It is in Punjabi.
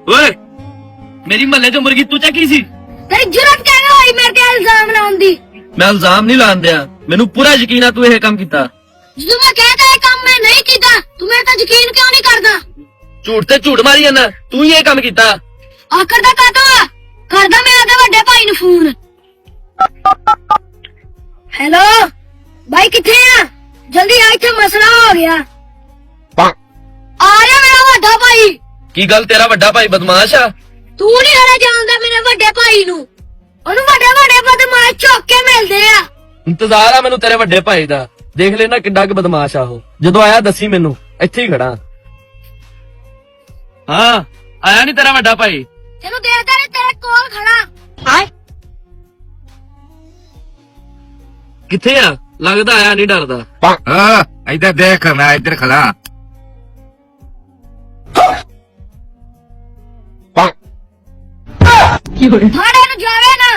ਓਏ ਮੇਰੀ ਮਹੱਲੇ ਚ ਮੁਰਗੀ ਤੂੰ ਚੱਕੀ ਸੀ? ਤੇਰੀ ਜੁਰਤ ਕਿਵੇਂ ਹੋਈ ਮੇਰੇ ਤੇ ਇਲਜ਼ਾਮ ਲਾਉਣ ਦੀ? ਮੈਂ ਇਲਜ਼ਾਮ ਨਹੀਂ ਲਾਉਂਦਿਆ, ਮੈਨੂੰ ਪੂਰਾ ਯਕੀਨ ਆ ਤੂੰ ਇਹ ਕੰਮ ਕੀਤਾ। ਜਦੋਂ ਮੈਂ ਕਹਿੰਦਾ ਇਹ ਕੰਮ ਮੈਂ ਨਹੀਂ ਕੀਤਾ, ਤੂੰ ਮੇਰੇ ਤੇ ਯਕੀਨ ਕਿਉਂ ਨਹੀਂ ਕਰਦਾ? ਝੂਠ ਤੇ ਝੂਠ ਮਾਰੀ ਜਾਂਦਾ, ਤੂੰ ਹੀ ਇਹ ਕੰਮ ਕੀਤਾ। ਆਖਰ ਦਾ ਕਾਹਦਾ ਕਰਦਾ ਮੈਂ ਉਹਦੇ ਵੱਡੇ ਭਾਈ ਨੂੰ ਫੋਨ। ਹੈਲੋ ਭਾਈ ਕਿੱਥੇ ਆ? ਜਲਦੀ ਆ, ਇੱਥੇ ਮਸਲਾ ਹੋ ਗਿਆ। ਆ ਰਿਹਾ ਮੇਰਾ ਵੱਡਾ ਭਾਈ। ਕੀ ਗੱਲ ਤੇਰਾ ਵੱਡਾ ਭਾਈ ਬਦਮਾਸ਼ ਆ? ਤੂੰ ਨਹੀਂ ਹਲੇ ਜਾਣਦਾ ਮੇਰੇ ਵੱਡੇ ਭਾਈ ਨੂੰ। ਉਹਨੂੰ ਵੱਡੇ ਵੱਡੇ ਬਦਮਾਸ਼ ਚੁੱਕ ਕੇ ਮਿਲਦੇ ਆ। ਇੰਤਜ਼ਾਰ ਆ ਮੈਨੂੰ ਤੇਰੇ ਵੱਡੇ ਭਾਈ ਦਾ, ਦੇਖ ਲੈਣਾ ਕਿੱਡਾ ਕੁ ਬਦਮਾਸ਼ ਆ ਉਹ। ਜਦੋਂ ਆਇਆ ਦੱਸੀ ਮੈਨੂੰ, ਇੱਥੇ ਹੀ ਖੜਾ। ਹਾਂ ਆਇਆ ਨਹੀਂ ਤੇਰਾ ਵੱਡਾ ਭਾਈ? ਤੈਨੂੰ ਦੇਖਦਾ ਨਹੀਂ, ਤੇਰੇ ਕੋਲ ਖੜਾ। ਹਾਏ ਕਿੱਥੇ ਆ? ਲੱਗਦਾ ਆਇਆ ਨਹੀਂ ਡਰਦਾ। हाँ इधर देख मैं इधर खड़ा। ਫਾੜੇ ਨੂੰ ਜਾਵੇ ਨਾ।